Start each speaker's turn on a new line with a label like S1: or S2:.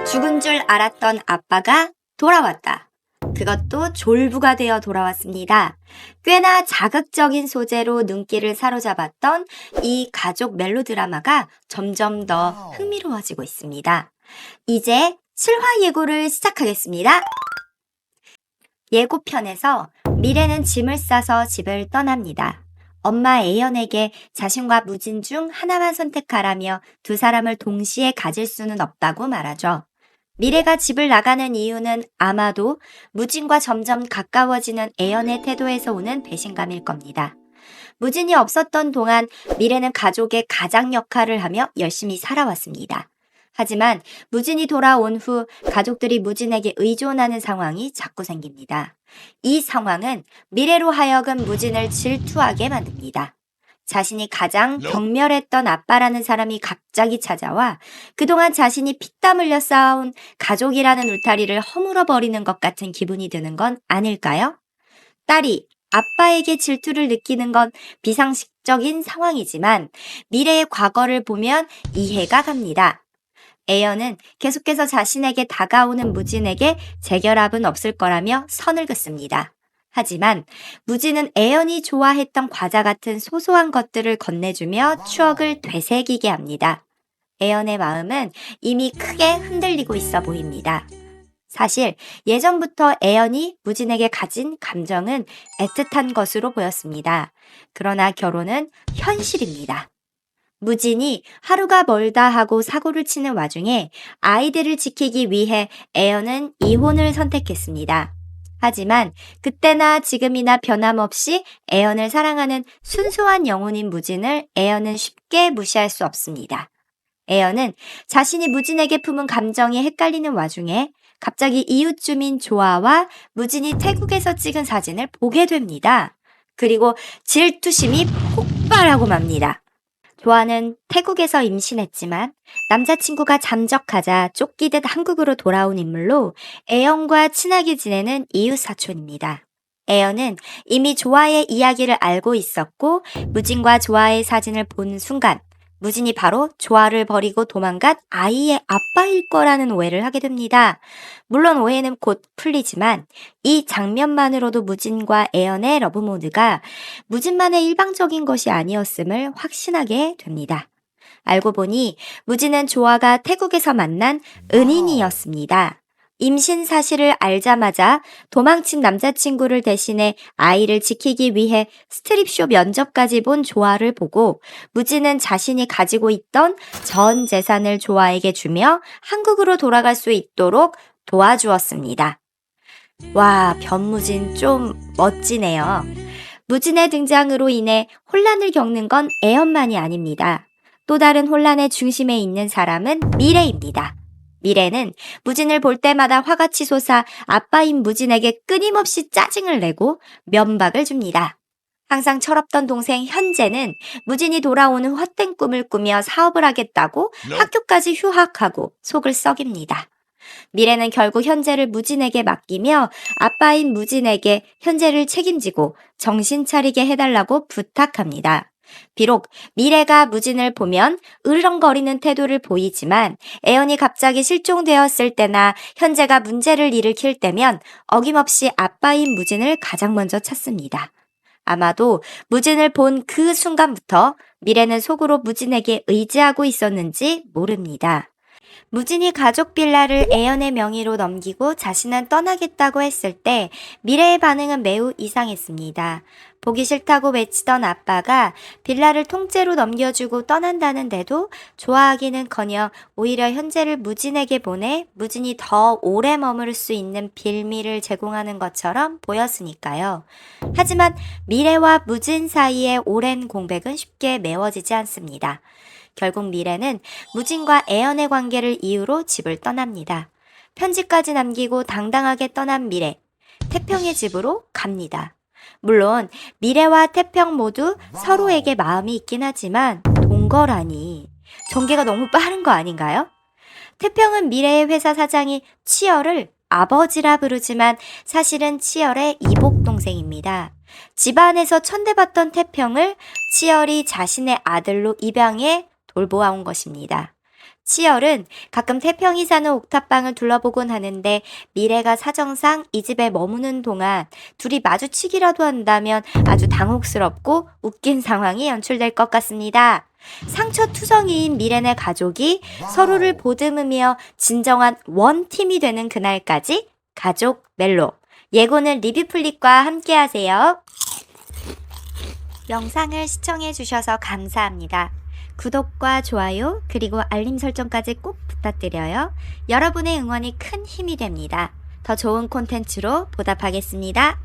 S1: 죽은 줄 알았던 아빠가 돌아왔다. 그것도 졸부가 되어 돌아왔습니다. 꽤나 자극적인 소재로 눈길을 사로잡았던 이 가족 멜로드라마가 점점 더 흥미로워지고 있습니다. 이제 7화 예고를 시작하겠습니다. 예고편에서 미래는 짐을 싸서 집을 떠납니다. 엄마 애연에게 자신과 무진 중 하나만 선택하라며 두 사람을 동시에 가질 수는 없다고 말하죠. 미래가 집을 나가는 이유는 아마도 무진과 점점 가까워지는 애연의 태도에서 오는 배신감일 겁니다. 무진이 없었던 동안 미래는 가족의 가장 역할을 하며 열심히 살아왔습니다. 하지만 무진이 돌아온 후 가족들이 무진에게 의존하는 상황이 자꾸 생깁니다. 이 상황은 미래로 하여금 무진을 질투하게 만듭니다. 자신이 가장 경멸했던 아빠라는 사람이 갑자기 찾아와 그동안 자신이 피땀 흘려 쌓아온 가족이라는 울타리를 허물어버리는 것 같은 기분이 드는 건 아닐까요? 딸이 아빠에게 질투를 느끼는 건 비상식적인 상황이지만 미래의 과거를 보면 이해가 갑니다. 애연은 계속해서 자신에게 다가오는 무진에게 재결합은 없을 거라며 선을 긋습니다. 하지만 무진은 애연이 좋아했던 과자 같은 소소한 것들을 건네주며 추억을 되새기게 합니다. 애연의 마음은 이미 크게 흔들리고 있어 보입니다. 사실 예전부터 애연이 무진에게 가진 감정은 애틋한 것으로 보였습니다. 그러나 결혼은 현실입니다. 무진이 하루가 멀다 하고 사고를 치는 와중에 아이들을 지키기 위해 애연은 이혼을 선택했습니다. 하지만 그때나 지금이나 변함없이 애연을 사랑하는 순수한 영혼인 무진을 애연은 쉽게 무시할 수 없습니다. 애연은 자신이 무진에게 품은 감정이 헷갈리는 와중에 갑자기 이웃 주민 조아와 무진이 태국에서 찍은 사진을 보게 됩니다. 그리고 질투심이 폭발하고 맙니다. 조아는 태국에서 임신했지만 남자친구가 잠적하자 쫓기듯 한국으로 돌아온 인물로 애연과 친하게 지내는 이웃 사촌입니다. 애연은 이미 조아의 이야기를 알고 있었고 무진과 조아의 사진을 본 순간 무진이 바로 조아를 버리고 도망간 아이의 아빠일 거라는 오해를 하게 됩니다. 물론 오해는 곧 풀리지만 이 장면만으로도 무진과 애연의 러브모드가 무진만의 일방적인 것이 아니었음을 확신하게 됩니다. 알고 보니 무진은 조아가 태국에서 만난 은인이었습니다. 임신 사실을 알자마자 도망친 남자친구를 대신해 아이를 지키기 위해 스트립쇼 면접까지 본 조아를 보고 무진은 자신이 가지고 있던 전 재산을 조아에게 주며 한국으로 돌아갈 수 있도록 도와주었습니다. 와, 변무진 좀 멋지네요. 무진의 등장으로 인해 혼란을 겪는 건 애연만이 아닙니다. 또 다른 혼란의 중심에 있는 사람은 미래입니다. 미래는 무진을 볼 때마다 화가 치솟아 아빠인 무진에게 끊임없이 짜증을 내고 면박을 줍니다. 항상 철없던 동생 현재는 무진이 돌아오는 헛된 꿈을 꾸며 사업을 하겠다고 학교까지 휴학하고 속을 썩입니다. 미래는 결국 현재를 무진에게 맡기며 아빠인 무진에게 현재를 책임지고 정신 차리게 해달라고 부탁합니다. 비록 미래가 무진을 보면 으르렁거리는 태도를 보이지만 애연이 갑자기 실종되었을 때나 현재가 문제를 일으킬 때면 어김없이 아빠인 무진을 가장 먼저 찾습니다. 아마도 무진을 본 그 순간부터 미래는 속으로 무진에게 의지하고 있었는지 모릅니다. 무진이 가족 빌라를 애연의 명의로 넘기고 자신은 떠나겠다고 했을 때 미래의 반응은 매우 이상했습니다. 보기 싫다고 외치던 아빠가 빌라를 통째로 넘겨주고 떠난다는데도 좋아하기는커녕 오히려 현재를 무진에게 보내 무진이 더 오래 머무를 수 있는 빌미를 제공하는 것처럼 보였으니까요. 하지만 미래와 무진 사이의 오랜 공백은 쉽게 메워지지 않습니다. 결국 미래는 무진과 애연의 관계를 이유로 집을 떠납니다. 편지까지 남기고 당당하게 떠난 미래, 태평의 집으로 갑니다. 물론 미래와 태평 모두 서로에게 마음이 있긴 하지만 동거라니 전개가 너무 빠른 거 아닌가요? 태평은 미래의 회사 사장이 치열을 아버지라 부르지만 사실은 치열의 이복 동생입니다. 집안에서 천대받던 태평을 치열이 자신의 아들로 입양해 돌보아온 것입니다. 치열은 가끔 태평이 사는 옥탑방을 둘러보곤 하는데 미래가 사정상 이 집에 머무는 동안 둘이 마주치기라도 한다면 아주 당혹스럽고 웃긴 상황이 연출될 것 같습니다. 상처투성이인 미래네 가족이 서로를 보듬으며 진정한 원팀이 되는 그날까지 가족 멜로. 예고는 리뷰플릭과 함께하세요. 영상을 시청해주셔서 감사합니다. 구독과 좋아요 그리고 알림 설정까지 꼭 부탁드려요. 여러분의 응원이 큰 힘이 됩니다. 더 좋은 콘텐츠로 보답하겠습니다.